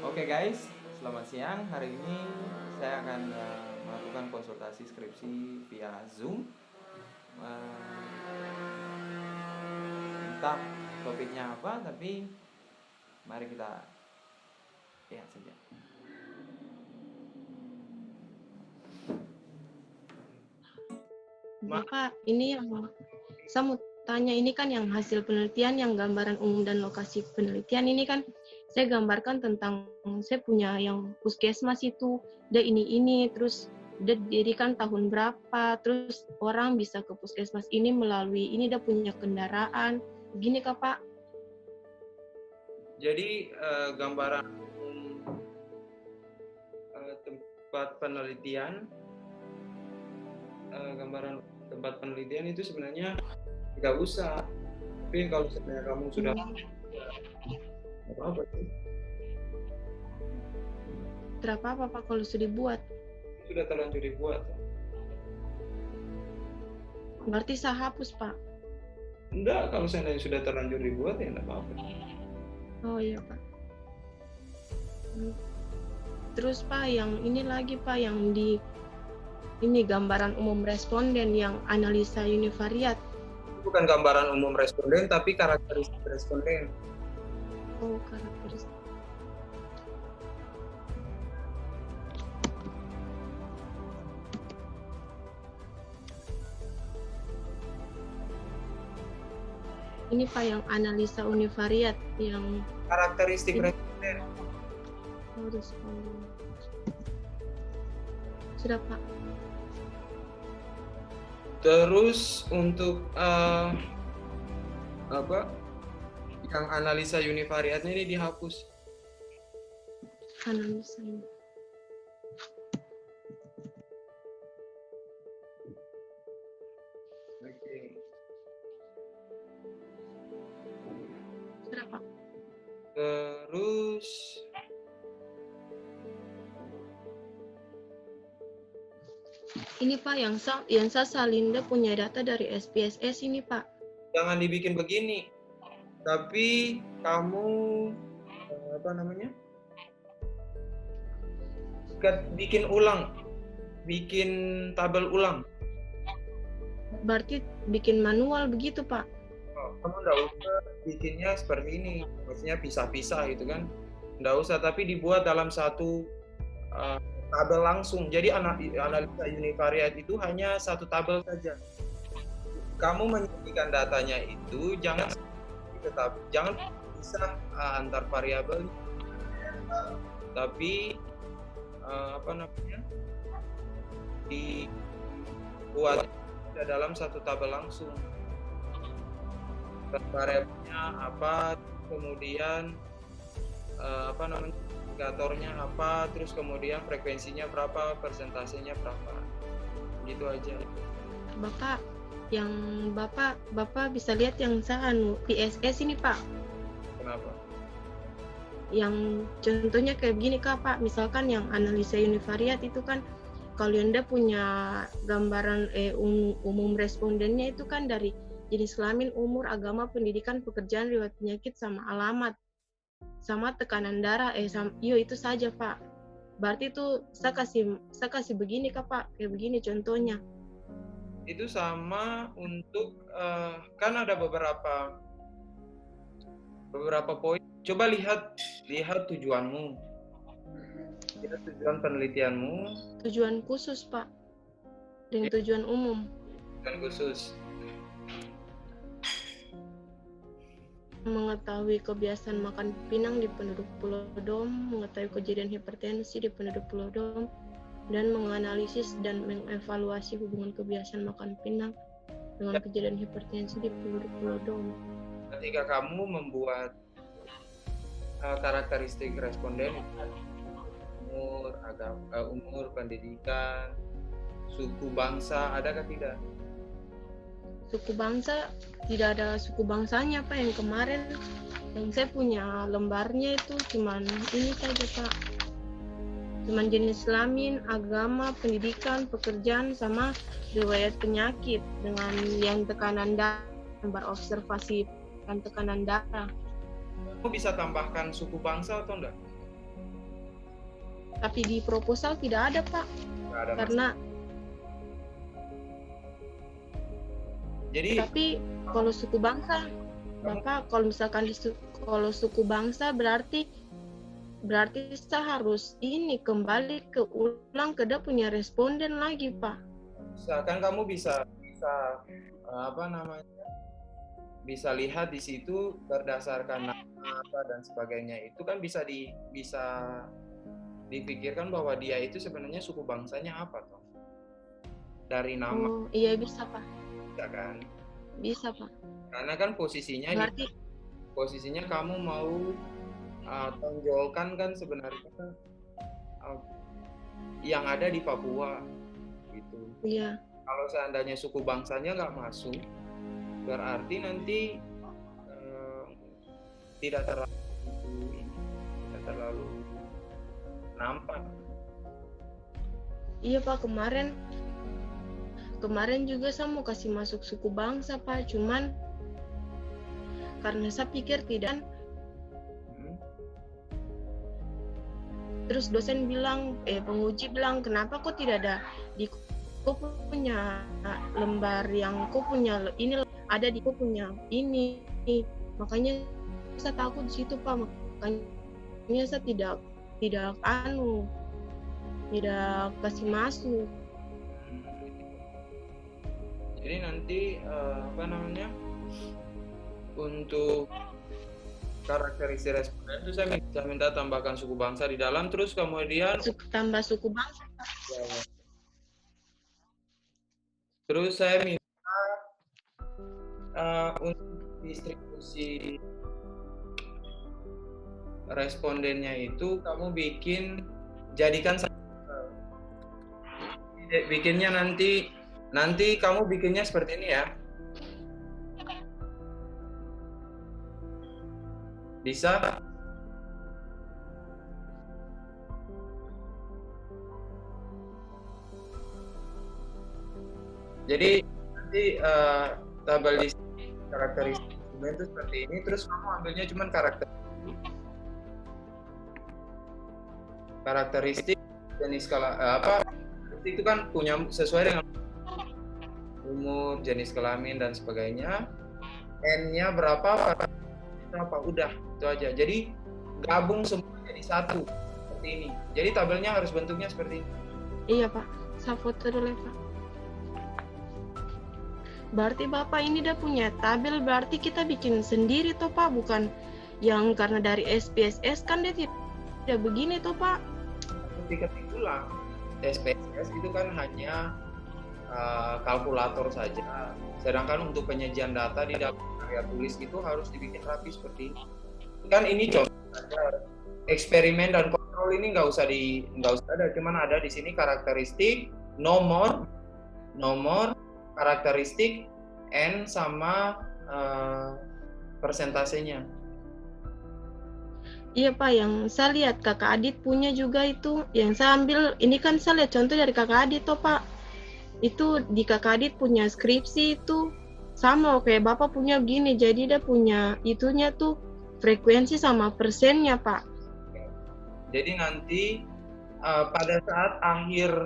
Oke guys, selamat siang. Hari ini saya akan melakukan konsultasi skripsi via Zoom. Entah topiknya apa, tapi mari kita lihat saja. Bapak, ini yang saya mau tanya, ini kan yang hasil penelitian, yang gambaran umum dan lokasi penelitian ini kan saya gambarkan tentang saya punya yang puskesmas itu, dia ini, terus dia didirikan tahun berapa, terus orang bisa ke puskesmas ini melalui ini dia punya kendaraan, begini kah Pak? Jadi gambaran tempat penelitian, gambaran tempat penelitian itu sebenarnya tidak usah. Tapi kalau sebenarnya kamu sudah apa sih? Berapa apa Pak kalau sudah dibuat? Sudah terlanjur dibuat. Berarti saya hapus Pak? Enggak, kalau seandainya sudah terlanjur dibuat ya enggak apa-apa. Oh iya Pak. Terus Pak, yang ini lagi Pak, yang di ini gambaran umum responden yang analisa univariat. Bukan gambaran umum responden, tapi karakteristik responden. Oh, karakteristik. Ini Pak yang analisa univariat yang Karakteristik responden. Oh, responden. Sudah Pak. Terus untuk apa? Yang analisa univariatnya ini dihapus. Analisa ini. Oke. Sudah Pak. Terus Ini Pak yang saya Salinda punya data dari SPSS ini Pak. jangan dibikin begini. Tapi kamu apa namanya? Bikin ulang. Bikin tabel ulang. Berarti bikin manual begitu Pak. Kamu nggak usah bikinnya seperti ini, maksudnya pisah-pisah gitu kan, nggak usah, tapi dibuat dalam satu tabel langsung. Jadi analisa univariat itu hanya satu tabel saja. Kamu menyajikan datanya itu jangan pisah antar variabel, tapi apa namanya, dibuat dalam satu tabel langsung. Variabelnya apa, kemudian apa namanya, indikatornya apa, terus kemudian frekuensinya berapa, persentasenya berapa, gitu aja. Bapak, yang Bapak bisa lihat yang saya PSS ini Pak. Kenapa? Yang contohnya kayak begini Kak Pak, misalkan yang analisa univariat itu kan kalau Anda punya gambaran umum respondennya itu kan dari jenis kelamin, umur, agama, pendidikan, pekerjaan, riwayat penyakit, sama alamat, sama tekanan darah, itu saja Pak. Berarti itu saya kasih begini Kak Pak, kayak begini contohnya. Itu sama untuk kan ada beberapa poin. Coba lihat tujuanmu, lihat tujuan penelitianmu. Tujuan khusus Pak, dengan tujuan umum. Tujuan khusus. Mengetahui kebiasaan makan pinang di penduduk Pulau Dom, mengetahui kejadian hipertensi di penduduk Pulau Dom, dan menganalisis dan mengevaluasi hubungan kebiasaan makan pinang dengan kejadian hipertensi di penduduk Pulau Dom. Ketika kamu membuat karakteristik responden, umur, agama, umur, pendidikan, suku bangsa, adakah tidak? Suku bangsa tidak ada suku bangsanya Pak, yang kemarin yang saya punya lembarnya itu cuman ini saja Pak, cuman jenis kelamin, agama, pendidikan, pekerjaan, sama riwayat penyakit dengan yang tekanan darah, lembar observasi dan tekanan darah. Kamu bisa tambahkan suku bangsa atau enggak? Tapi di proposal tidak ada, Pak. Nggak ada Karena jadi tapi kalau suku bangsa, Bapak, kalau misalkan kalau suku bangsa berarti saya harus ini kembali ke ulang ke dia punya responden lagi, Pak. Misalkan kamu bisa apa namanya, bisa lihat di situ berdasarkan nama apa dan sebagainya, itu kan bisa dipikirkan bahwa dia itu sebenarnya suku bangsanya apa toh dari nama. Oh iya bisa, Pak. Bisa kan, Bisa, Pak. karena kan posisinya Berarti kamu mau tonjolkan kan sebenarnya yang ada di Papua gitu. iya. Kalau seandainya suku bangsanya nggak masuk, berarti nanti tidak terlalu nampak. Iya, Pak, kemarin juga saya mau kasih masuk suku bangsa, Pak, cuman karena saya pikir tidak. Terus dosen bilang, penguji bilang, kenapa kok tidak ada di kok punya lembar yang kok punya ini ada di kok punya ini. Makanya saya takut di situ, Pak. Makanya saya tidak kasih masuk. Jadi nanti apa namanya, untuk karakteristik responden itu saya minta tambahkan suku bangsa di dalam, terus kemudian tambah suku bangsa. Ya. Terus saya minta untuk distribusi respondennya itu kamu bikinnya nanti kamu bikinnya seperti ini ya. Bisa? Jadi nanti tabel di karakteristik itu seperti ini, terus kamu ambilnya cuma karakteristik jenis itu kan punya sesuai dengan umur, jenis kelamin dan sebagainya. N-nya berapa? Udah itu aja. Jadi gabung semua jadi satu seperti ini. Jadi tabelnya harus bentuknya seperti ini. Iya, Pak. Saya foto dulu ya, Pak. Berarti Bapak ini udah punya tabel, berarti kita bikin sendiri toh, Pak, bukan yang karena dari SPSS kan dia tidak begini toh, Pak. Ketik ulang. SPSS itu kan hanya kalkulator saja. Sedangkan untuk penyajian data di dalam karya tulis itu harus dibikin rapi seperti ini. Kan ini contoh saja. Eksperimen dan kontrol ini nggak usah ada, cuman ada di sini karakteristik, nomor, karakteristik, N sama persentasenya. Iya, Pak, yang saya lihat Kakak Adit punya juga itu, yang saya ambil, ini kan saya lihat contoh dari Kakak Adit toh, Pak. Itu di Kakak Adit punya skripsi itu sama kayak Bapak punya begini, jadi dia punya itunya tuh frekuensi sama persennya, Pak. Jadi nanti pada saat akhir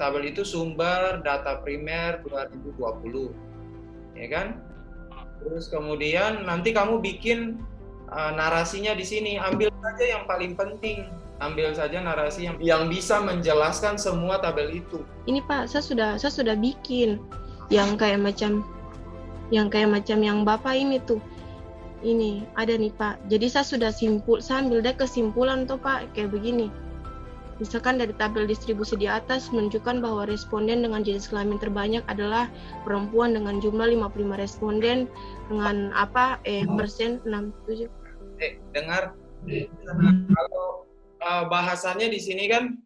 tabel itu sumber data primer 2020, ya kan? Terus kemudian nanti kamu bikin narasinya di sini, ambil saja yang paling penting, ambil saja narasi yang bisa menjelaskan semua tabel itu. Ini Pak, saya sudah bikin yang kayak macam yang Bapak ini tuh. Ini ada nih, Pak. Jadi saya sudah saya ambil deh kesimpulan tuh, Pak, kayak begini. Misalkan dari tabel distribusi di atas menunjukkan bahwa responden dengan jenis kelamin terbanyak adalah perempuan dengan jumlah 55 responden dengan persen 67. Dengar. Kalau bahasannya di sini kan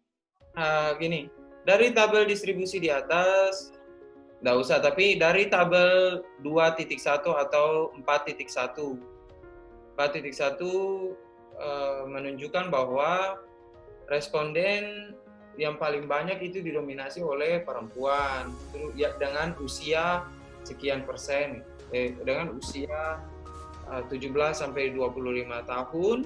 gini, dari tabel distribusi di atas nggak usah, tapi dari tabel 2.1 atau 4.1 menunjukkan bahwa responden yang paling banyak itu didominasi oleh perempuan dengan usia sekian persen, dengan usia 17 sampai 25 tahun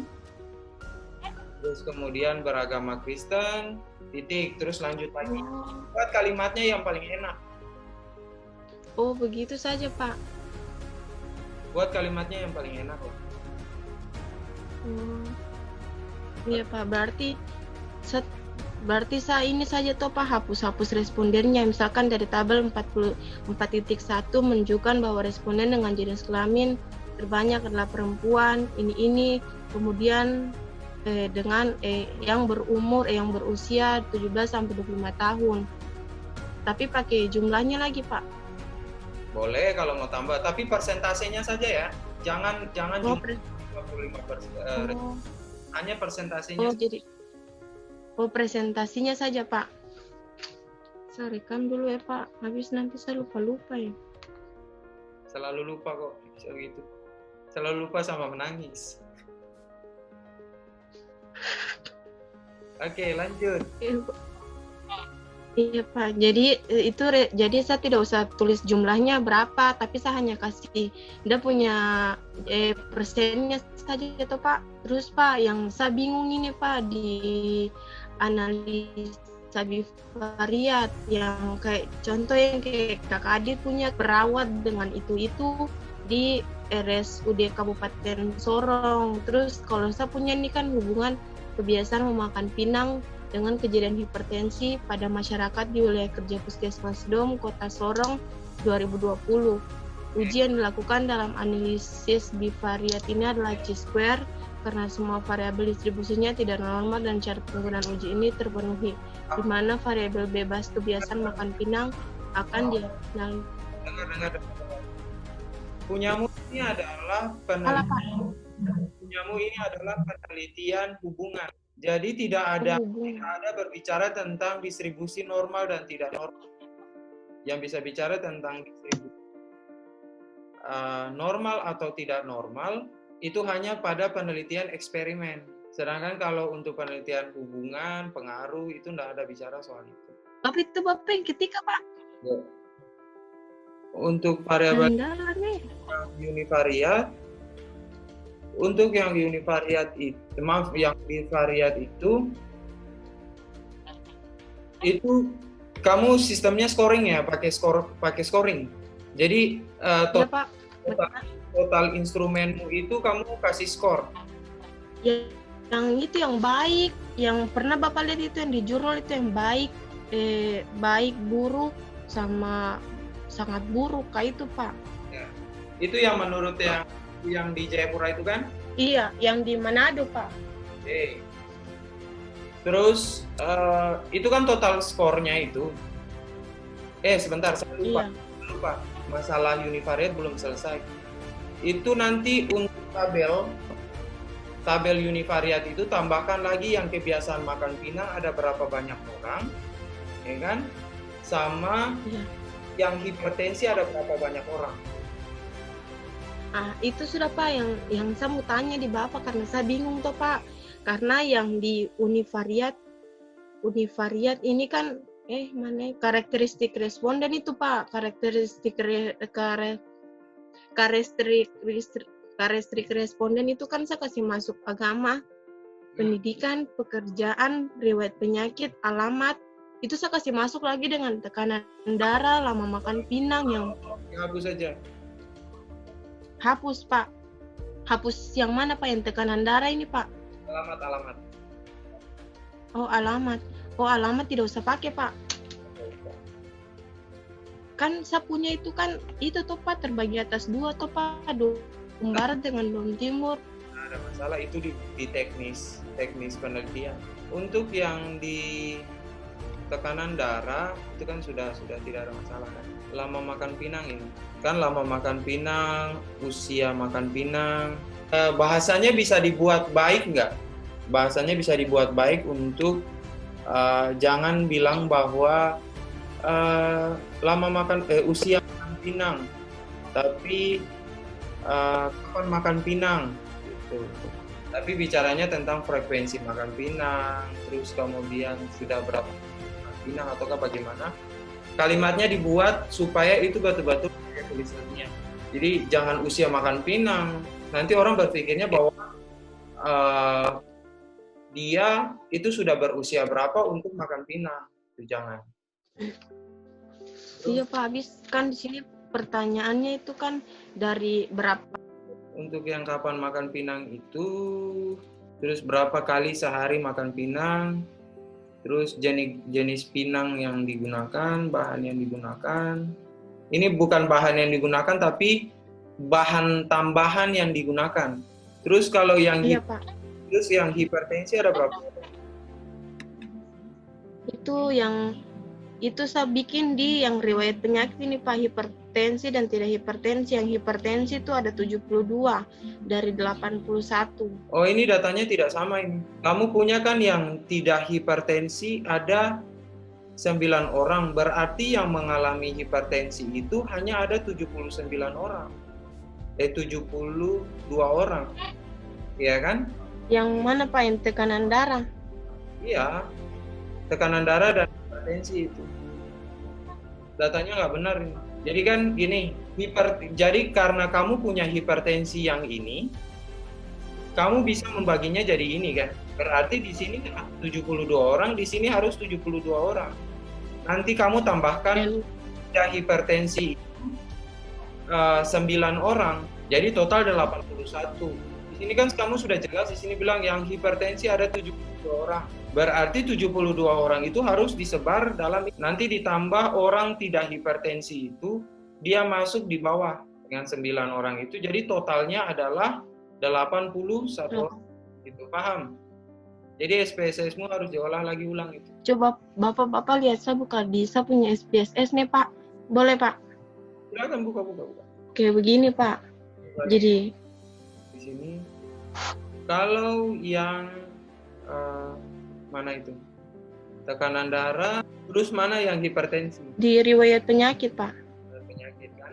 terus kemudian beragama Kristen, titik, terus lanjut lagi. Buat kalimatnya yang paling enak. Oh, begitu saja, Pak. Buat kalimatnya yang paling enak ya. Iya, Pak. Berarti saya ini saja toh Pak, hapus respondennya. Misalkan dari tabel 44.1 menunjukkan bahwa responden dengan jenis kelamin terbanyak adalah perempuan, ini. Kemudian dengan yang berusia 17 sampai 25 tahun. Tapi pakai jumlahnya lagi, Pak. Boleh kalau mau tambah, tapi persentasenya saja ya. Jangan jumlah 55%. Hanya persentasenya. Presentasinya saja, Pak. Saya rekam dulu ya, Pak. Habis nanti saya lupa ya. Selalu lupa kok, bisa gitu. Selalu lupa sama menangis. Oke, lanjut. Iya, Pak. Jadi saya tidak usah tulis jumlahnya berapa, tapi saya hanya kasih dia punya persennya saja tuh, Pak. Terus Pak, yang saya bingung ini Pak di analisa bivariat yang kayak contoh yang kayak Kakak Adit punya perawat dengan itu di RSUD Kabupaten Sorong. Terus kalau saya punya ini kan hubungan kebiasaan memakan pinang dengan kejadian hipertensi pada masyarakat di wilayah kerja Puskesmas Dom Kota Sorong 2020. Ujian dilakukan dalam analisis bivariat ini adalah C-square karena semua variabel distribusinya tidak normal dan syarat penggunaan uji ini terpenuhi, di mana variabel bebas kebiasaan makan pinang akan dianalisis. Dengar. Punyamu ini adalah penelitian hubungan. Jadi tidak ada berbicara tentang distribusi normal dan tidak normal. Yang bisa bicara tentang distribusi normal atau tidak normal itu hanya pada penelitian eksperimen. Sedangkan kalau untuk penelitian hubungan, pengaruh itu tidak ada bicara soal itu. Tapi itu Bapak yang ketika Pak? Ya. Untuk variabel univariat, untuk yang univariat itu, yang bivariat itu kamu sistemnya scoring ya, pakai scoring. Jadi total instrumenmu itu kamu kasih skor. Yang itu yang baik, yang pernah Bapak lihat itu yang di jurnal itu yang baik, buruk, sama sangat buruk kayak itu Pak. Ya. Itu yang menurut yang di Jayapura itu kan? Iya, yang di Manado Pak. Oke. Terus itu kan total skornya itu. Sebentar, saya lupa. Masalah univariat belum selesai. Itu nanti untuk tabel univariat itu tambahkan lagi yang kebiasaan makan pinang ada berapa banyak orang, ya kan? Sama yang hipertensi ada berapa banyak orang. Itu sudah Pak yang saya mau tanya di Bapak karena saya bingung tuh Pak. Karena yang di univariat ini kan karakteristik responden itu Pak, karakteristik responden itu kan saya kasih masuk agama, pendidikan, pekerjaan, riwayat penyakit, alamat, itu saya kasih masuk lagi dengan tekanan darah, lama makan pinang yang hapus saja. Hapus Pak. Hapus yang mana Pak, yang tekanan darah ini Pak? Alamat. Alamat tidak usah pakai Pak. Kan saya punya itu kan itu tuh Pak terbagi atas 2 tuh Pak, Dom Barat dengan Dom Timur. Ada masalah itu di teknis penelitian. Untuk yang di tekanan darah itu kan sudah tidak ada masalah kan. Lama makan pinang ini kan, lama makan pinang, usia makan pinang. Bahasanya bisa dibuat baik nggak? Bahasanya bisa dibuat baik untuk jangan bilang bahwa usia makan pinang, tapi kapan makan pinang gitu. Tapi bicaranya tentang frekuensi makan pinang, terus kemudian sudah berapa makan pinang ataukah bagaimana. Kalimatnya dibuat supaya itu betul-betul kayak tulisannya. Jadi jangan usia makan pinang. Nanti orang berpikirnya bahwa dia itu sudah berusia berapa untuk makan pinang. Itu jangan. Iya Pak, habis kan di sini pertanyaannya itu kan dari berapa? Untuk yang kapan makan pinang itu, terus berapa kali sehari makan pinang, terus jenis pinang yang digunakan, bahan yang digunakan. Ini bukan bahan yang digunakan, tapi bahan tambahan yang digunakan. Terus kalau yang Iya Pak, terus yang hipertensi ada berapa? itu saya bikin di yang riwayat penyakit ini Pak, hipertensi dan tidak hipertensi. Yang hipertensi itu ada 72 dari 81. Oh, ini datanya tidak sama ini. Kamu punya kan yang tidak hipertensi ada 9 orang, berarti yang mengalami hipertensi itu hanya ada 79 orang. 72 orang. Iya kan? Yang mana Pak, yang tekanan darah? Iya. Tekanan darah dan hipertensi itu. Datanya nggak benar ini. Jadi kan gini, jadi karena kamu punya hipertensi yang ini, kamu bisa membaginya jadi ini kan. Berarti di sini 72 orang, di sini harus 72 orang. Nanti kamu tambahkan ya hipertensi 9 orang, jadi total ada 81. Di sini kan kamu sudah jelas, di sini bilang yang hipertensi ada 72 orang. Berarti 72 orang itu harus disebar dalam, nanti ditambah orang tidak hipertensi itu, dia masuk di bawah dengan 9 orang itu, jadi totalnya adalah 81 orang. Itu paham? Jadi SPSS-mu harus diolah lagi ulang itu. Coba Bapak lihat, saya buka di saya punya SPSS nih Pak. Boleh Pak? Silakan buka. Oke, begini Pak. Jadi di sini kalau yang mana itu? Tekanan darah, terus mana yang hipertensi? Di riwayat penyakit Pak. Penyakit kan.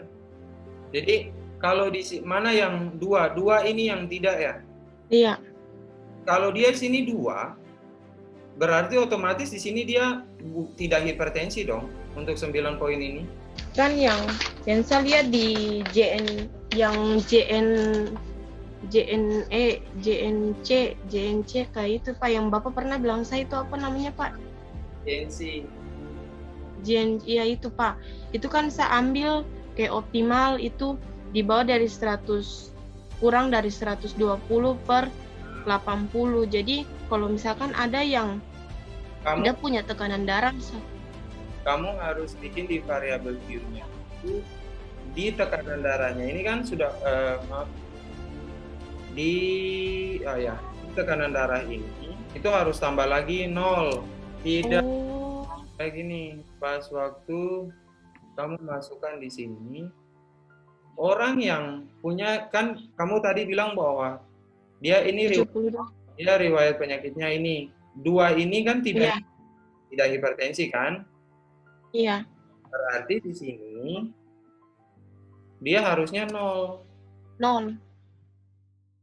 Jadi kalau di mana yang dua ini yang tidak ya? Iya. Kalau dia sini 2, berarti otomatis di sini dia tidak hipertensi dong untuk 9 poin ini. Kan yang saya lihat di JNC kayak itu Pak, yang Bapak pernah bilang saya itu apa namanya Pak? JNC. Ya itu Pak. Itu kan saya ambil kayak optimal itu di bawah dari 100, kurang dari 120 per 80. Jadi kalau misalkan ada yang tidak punya tekanan darah, kamu harus bikin di variabel Q-nya. Di tekanan darahnya ini kan sudah di tekanan darah ini itu harus tambah lagi 0. Tidak kayak gini. Pas waktu kamu masukkan di sini, orang yang punya, kan kamu tadi bilang bahwa dia ini riwayat penyakitnya ini 2 ini kan tidak hipertensi kan? Iya. Berarti di sini dia harusnya 0.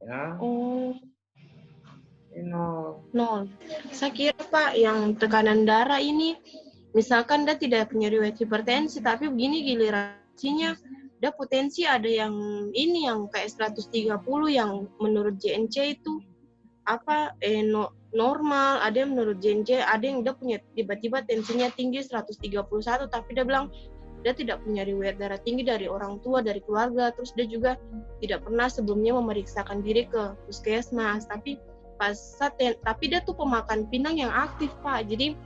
Ya. Ini 0. Saya kira Pak, yang tekanan darah ini misalkan dia tidak punya riwayat hipertensi, tapi begini gilirannya dia potensi ada yang ini yang kayak 130 yang menurut JNC itu normal, ada yang menurut JNC, ada yang dia punya tiba-tiba tensinya tinggi 131, tapi dia bilang dia tidak punya riwayat darah tinggi dari orang tua, dari keluarga, terus dia juga tidak pernah sebelumnya memeriksakan diri ke puskesmas, tapi dia tuh pemakan pinang yang aktif Pak, jadi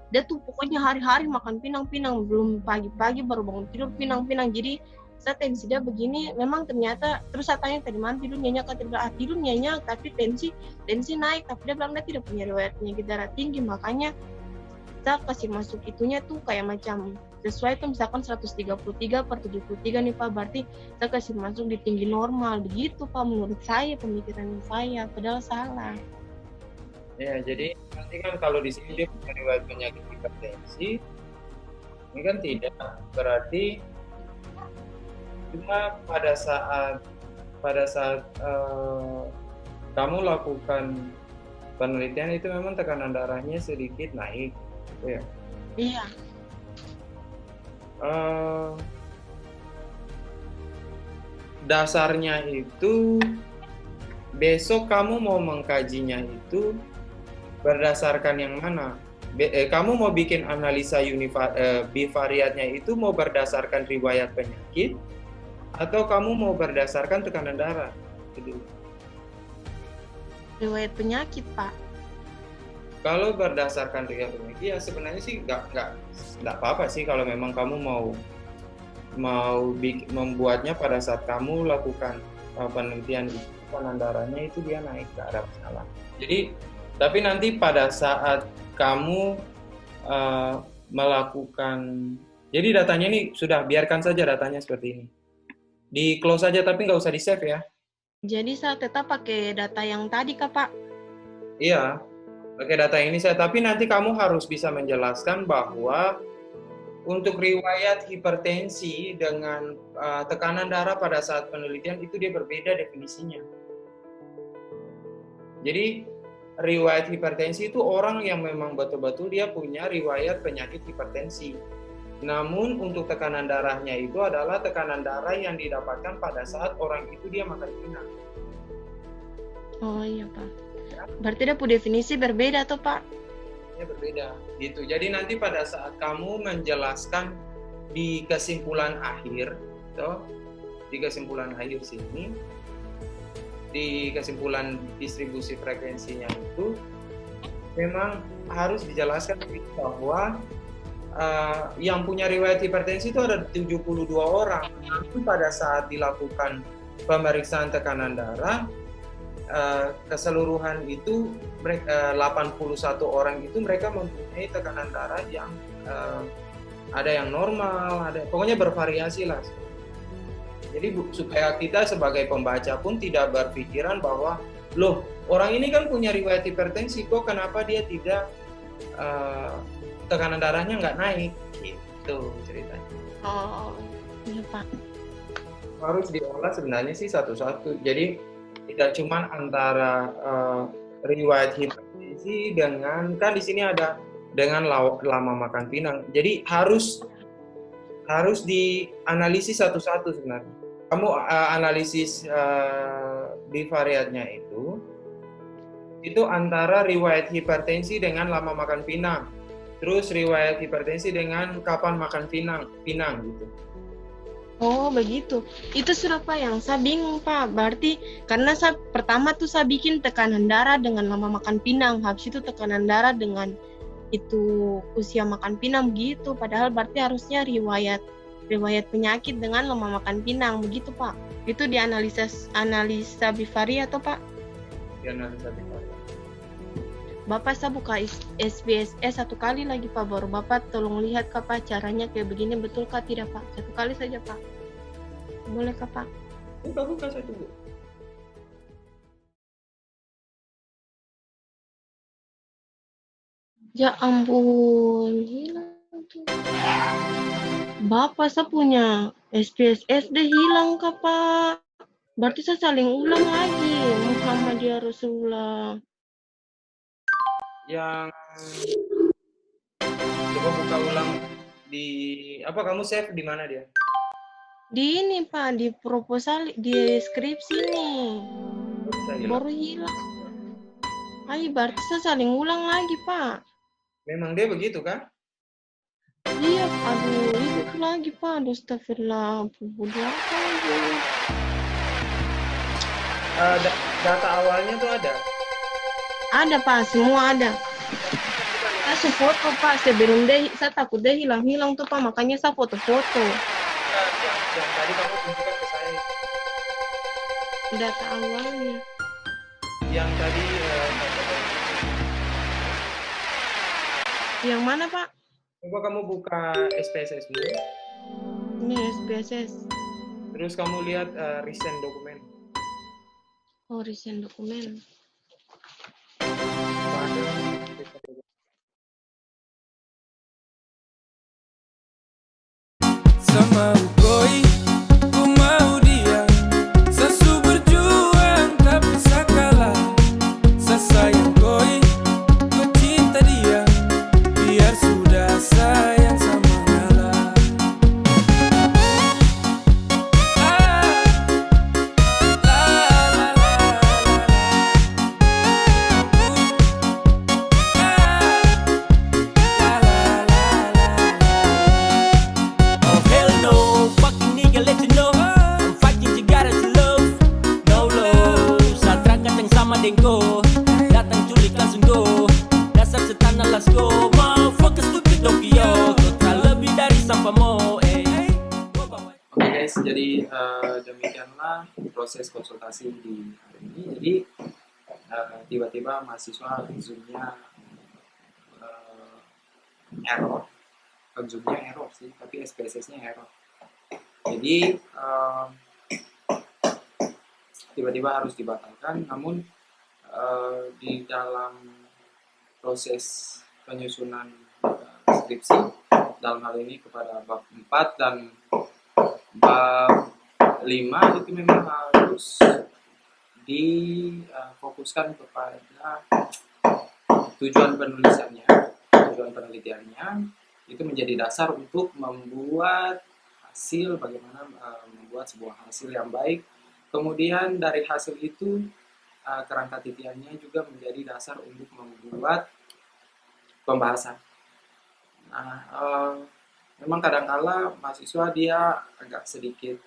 dia tuh pokoknya hari-hari makan pinang-pinang, belum pagi-pagi baru bangun tidur pinang-pinang. Jadi saya tensi dia begini, memang ternyata terus saya tanya tadi mana tidur nyenyak, tidur nyenyak tapi tensi naik, tapi dia bilang dia tidak punya riwayat penyakit darah tinggi, makanya saya kasih masuk itunya tuh kayak macam sesuai tuh misalkan 133 per 73 nih Pak, berarti saya kasih masuk di tinggi normal, begitu Pak menurut saya, pemikiran saya, padahal salah. Ya, jadi nanti kan kalau di sini dia punya riwayat penyakit hipertensi, ini kan tidak, berarti cuma pada saat kamu lakukan penelitian itu memang tekanan darahnya sedikit naik, ya. Iya. Dasarnya itu besok kamu mau mengkajinya itu Berdasarkan yang mana? Kamu mau bikin analisa bivariatnya itu mau berdasarkan riwayat penyakit atau kamu mau berdasarkan tekanan darah? Riwayat penyakit, Pak. Kalau berdasarkan riwayat penyakit ya sebenarnya sih nggak apa-apa sih kalau memang kamu mau membuatnya pada saat kamu lakukan penelitian itu, tekanan darahnya itu dia naik, nggak ada masalah. Jadi tapi nanti pada saat kamu melakukan, jadi datanya ini sudah biarkan saja datanya seperti ini, di close saja tapi nggak usah di save ya. Jadi saya tetap pakai data yang tadi Kak, Pak? Iya, pakai data ini saya, tapi nanti kamu harus bisa menjelaskan bahwa untuk riwayat hipertensi dengan tekanan darah pada saat penelitian itu dia berbeda definisinya. Jadi riwayat hipertensi itu orang yang memang betul-betul dia punya riwayat penyakit hipertensi. Namun untuk tekanan darahnya itu adalah tekanan darah yang didapatkan pada saat orang itu dia makan pinang. Oh iya Pak. Berarti ada definisi berbeda tuh Pak? Ya berbeda. Gitu. Jadi nanti pada saat kamu menjelaskan di kesimpulan akhir, di kesimpulan akhir sini, di kesimpulan distribusi frekuensinya itu memang harus dijelaskan bahwa yang punya riwayat hipertensi itu ada 72 orang. Namun pada saat dilakukan pemeriksaan tekanan darah, keseluruhan itu 81 orang itu mereka mempunyai tekanan darah yang ada yang normal, ada pokoknya bervariasi lah. Jadi supaya kita sebagai pembaca pun tidak berpikiran bahwa loh orang ini kan punya riwayat hipertensi kok kenapa dia tidak tekanan darahnya nggak naik, gitu ceritanya. Oh iya Pak. Harus diolah sebenarnya sih satu-satu. Jadi tidak cuma antara riwayat hipertensi dengan, kan di sini ada dengan lama makan pinang. Jadi harus dianalisis satu-satu sebenarnya. Kamu analisis bivariatnya itu antara riwayat hipertensi dengan lama makan pinang. Terus riwayat hipertensi dengan kapan makan pinang gitu. Oh begitu. Itu sudah Pak yang saya bingung Pak. Berarti karena pertama tuh saya bikin tekanan darah dengan lama makan pinang, habis itu tekanan darah dengan itu usia makan pinang begitu. Padahal berarti harusnya riwayat penyakit dengan lama makan pinang begitu Pak. Itu dianalisa bivariat atau Pak? Dianalisa bivariat. Bapak saya buka SPSS satu kali lagi Pak, baru Bapak tolong lihat Kak Pak caranya kayak begini betul kah tidak Pak? Satu kali saja Pak. Boleh Kak Pak? Buka saya tunggu. Ya ampun, hilang tuh. Bapak saya punya SPSS deh hilang Kak Pak. Berarti saya saling ulang lagi Muhammadiyah Rasulullah. Yang coba buka ulang di apa, kamu save di mana dia? Di ini Pak, di proposal, di skripsi nih. Baru hilang. Ay, berarti saya saling ulang lagi Pak. Memang dia begitu kan? Iya, aduh, itu lagi Pak, aduh astagfirullah, Data awalnya tuh ada? Ada Pak, semua ada. Saya foto Pak, sebelum saya takut deh hilang-hilang tuh Pak, makanya saya foto-foto. Yang tadi kamu tunjukkan ke saya. Data awalnya. Yang tadi yang mana Pak? Coba kamu buka SPSS dulu. Ini SPSS. Terus kamu lihat recent dokumen. Oh, recent dokumen. Sama Ukoi, ku mau dia. Sesu berjuang tak bisa kalah. Sesayang Koi, ku cinta dia. Biar sudah sayang sama ngalah. dengko. Datang culik langsung go. Dasar setan alas go. Mau fokus stupid Tokyo. Total lebih dari sampah mo. Oke guys, jadi demikianlah proses konsultasi di hari ini. Jadi tiba-tiba mahasiswa Zoom-nya error, bukan Zoom-nya error sih, tapi SPSS-nya error. Jadi tiba-tiba harus dibatalkan. Namun di dalam proses penyusunan skripsi, dalam hal ini kepada bab 4 dan bab 5 itu memang harus difokuskan kepada tujuan penulisannya, tujuan penelitiannya, itu menjadi dasar untuk membuat hasil, bagaimana membuat sebuah hasil yang baik. Kemudian dari hasil itu kerangka titiannya juga menjadi dasar untuk membuat pembahasan. Nah, memang kadangkala mahasiswa dia agak sedikit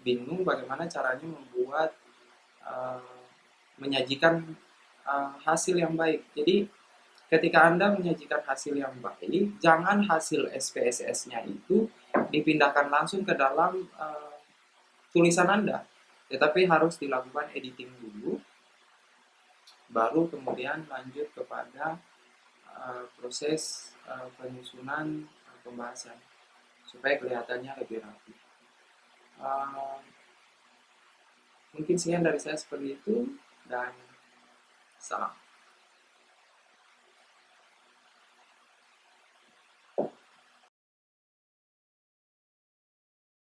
bingung bagaimana caranya membuat menyajikan hasil yang baik. Jadi ketika Anda menyajikan hasil yang baik, jangan hasil SPSS-nya itu dipindahkan langsung ke dalam tulisan Anda, tetapi harus dilakukan editing dulu, baru kemudian lanjut kepada proses penyusunan pembahasan supaya kelihatannya lebih rapi. Mungkin sekian dari saya seperti itu, dan salam.